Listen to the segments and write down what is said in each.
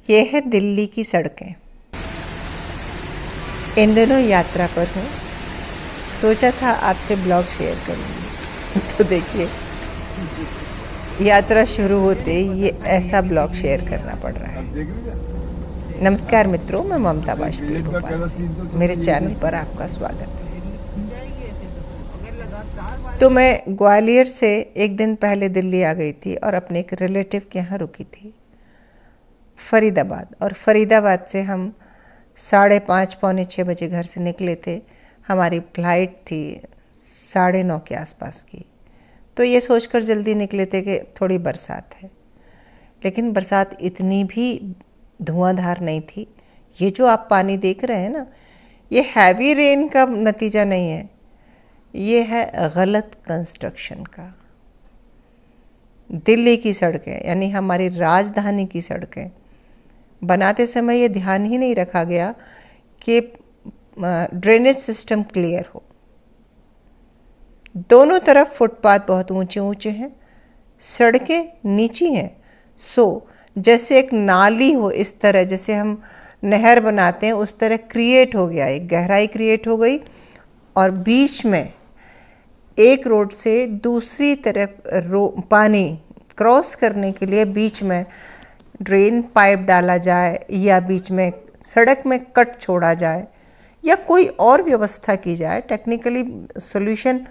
ये है दिल्ली की सड़कें। इन दिनों यात्रा पर हूँ, सोचा था आपसे ब्लॉग शेयर करूँगी। तो देखिए, यात्रा शुरू होते ही ये ऐसा ब्लॉग शेयर करना पड़ रहा है। नमस्कार मित्रों, मैं ममता बाजपेयी भोपाल से। मेरे चैनल पर आपका स्वागत है। तो मैं ग्वालियर से एक दिन पहले दिल्ली आ गई थी और अपने एक रिलेटिव के यहाँ रुकी थी, फरीदाबाद। और फरीदाबाद से हम 5:30 पौने 6 बजे घर से निकले थे। हमारी फ्लाइट थी 9:30 के आसपास की। तो ये सोचकर जल्दी निकले थे कि थोड़ी बरसात है, लेकिन बरसात इतनी भी धुआंधार नहीं थी। ये जो आप पानी देख रहे हैं ना, ये हैवी रेन का नतीजा नहीं है, ये है गलत कंस्ट्रक्शन का। दिल्ली की सड़कें, यानी हमारी राजधानी की सड़कें बनाते समय ये ध्यान ही नहीं रखा गया कि ड्रेनेज सिस्टम क्लियर हो। दोनों तरफ फुटपाथ बहुत ऊंचे ऊंचे हैं, सड़कें नीची हैं। जैसे एक नाली हो, इस तरह जैसे हम नहर बनाते हैं उस तरह क्रिएट हो गया, एक गहराई क्रिएट हो गई। और बीच में एक रोड से दूसरी तरफ पानी क्रॉस करने के लिए बीच में ड्रेन पाइप डाला जाए, या बीच में सड़क में कट छोड़ा जाए, या कोई और व्यवस्था की जाए। टेक्निकली सॉल्यूशन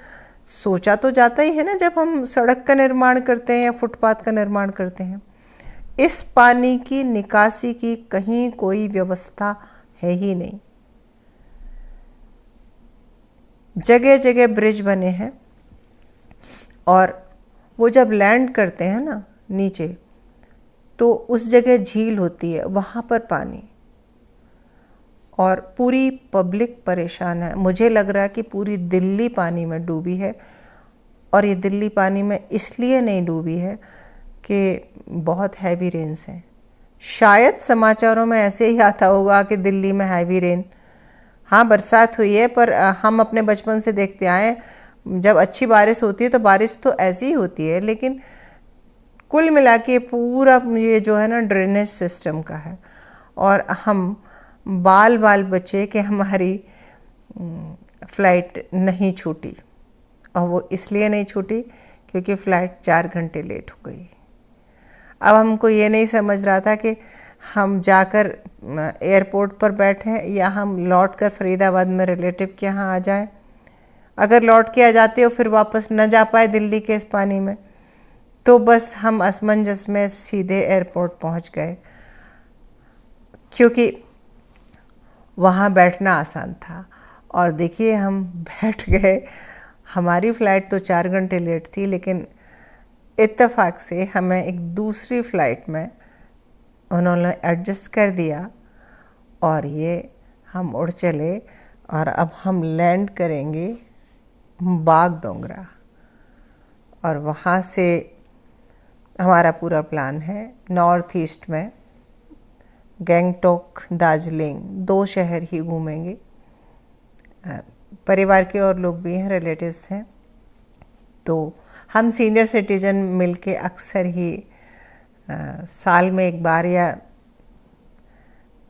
सोचा तो जाता ही है ना जब हम सड़क का निर्माण करते हैं या फुटपाथ का निर्माण करते हैं। इस पानी की निकासी की कहीं कोई व्यवस्था है ही नहीं। जगह जगह ब्रिज बने हैं, और वो जब लैंड करते हैं ना नीचे, तो उस जगह झील होती है, वहाँ पर पानी, और पूरी पब्लिक परेशान है। मुझे लग रहा है कि पूरी दिल्ली पानी में डूबी है। और ये दिल्ली पानी में इसलिए नहीं डूबी है कि बहुत हैवी रेन्स हैं। शायद समाचारों में ऐसे ही आता होगा कि दिल्ली में हैवी रेन, हाँ बरसात हुई है, पर हम अपने बचपन से देखते आए जब अच्छी बारिश होती है तो बारिश तो ऐसी ही होती है। लेकिन कुल मिला के पूरा ये जो है ना ड्रेनेज सिस्टम का है। और हम बाल बचे कि हमारी फ़्लाइट नहीं छूटी, और वो इसलिए नहीं छूटी क्योंकि फ़्लाइट 4 घंटे लेट हो गई। अब हमको ये नहीं समझ रहा था कि हम जाकर एयरपोर्ट पर बैठें या हम लौट कर फरीदाबाद में रिलेटिव के यहाँ आ जाएं। अगर लौट के आ जाते हो फिर वापस न जा पाए दिल्ली के इस पानी में, तो बस हम असमंजस में सीधे एयरपोर्ट पहुंच गए, क्योंकि वहाँ बैठना आसान था। और देखिए हम बैठ गए। हमारी फ़्लाइट तो 4 घंटे लेट थी, लेकिन इत्तेफाक से हमें एक दूसरी फ़्लाइट में उन्होंने एडजस्ट कर दिया, और ये हम उड़ चले। और अब हम लैंड करेंगे बागडोगरा, और वहाँ से हमारा पूरा प्लान है नॉर्थ ईस्ट में गैंगटॉक, दार्जिलिंग, 2 शहर ही घूमेंगे। परिवार के और लोग भी हैं, रिलेटिव्स हैं। तो हम सीनियर सिटीजन मिलके अक्सर ही साल में एक बार या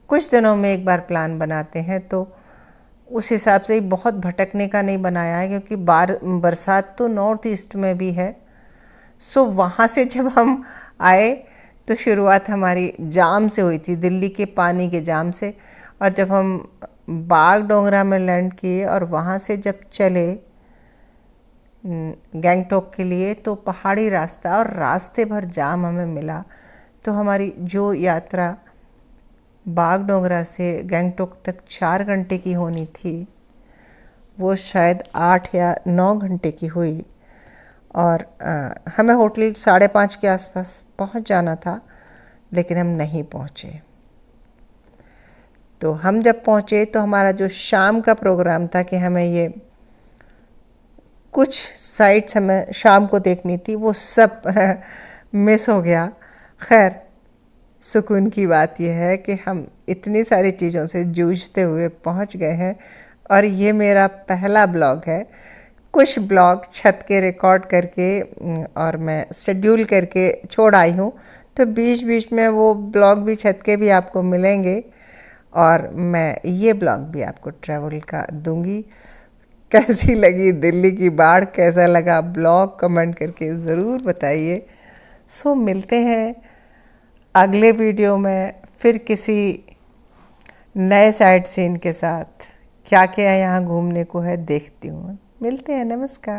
कुछ दिनों में एक बार प्लान बनाते हैं। तो उस हिसाब से बहुत भटकने का नहीं बनाया है, क्योंकि बरसात तो नॉर्थ ईस्ट में भी है। वहाँ से जब हम आए तो शुरुआत हमारी जाम से हुई थी, दिल्ली के पानी के जाम से। और जब हम बागडोगरा में लैंड किए और वहाँ से जब चले गैंगटॉक के लिए, तो पहाड़ी रास्ता और रास्ते भर जाम हमें मिला। तो हमारी जो यात्रा बागडोगरा से गैंगटॉक तक 4 घंटे की होनी थी, वो शायद 8 या 9 घंटे की हुई। और हमें होटल 5:30 के आसपास पहुंच जाना था, लेकिन हम नहीं पहुंचे। तो हम जब पहुंचे तो हमारा जो शाम का प्रोग्राम था कि हमें ये कुछ साइट्स हमें शाम को देखनी थी, वो सब मिस हो गया। खैर, सुकून की बात यह है कि हम इतनी सारी चीज़ों से जूझते हुए पहुंच गए हैं। और ये मेरा पहला ब्लॉग है। कुछ ब्लॉग छत के रिकॉर्ड करके और मैं शेड्यूल करके छोड़ आई हूँ, तो बीच बीच में वो ब्लॉग भी छत के भी आपको मिलेंगे और मैं ये ब्लॉग भी आपको ट्रैवल का दूंगी। कैसी लगी दिल्ली की बाढ़, कैसा लगा ब्लॉग, कमेंट करके ज़रूर बताइए। सो मिलते हैं अगले वीडियो में फिर किसी नए साइट सीन के साथ। क्या क्या यहाँ घूमने को है देखती हूँ। मिलते हैं, नमस्कार।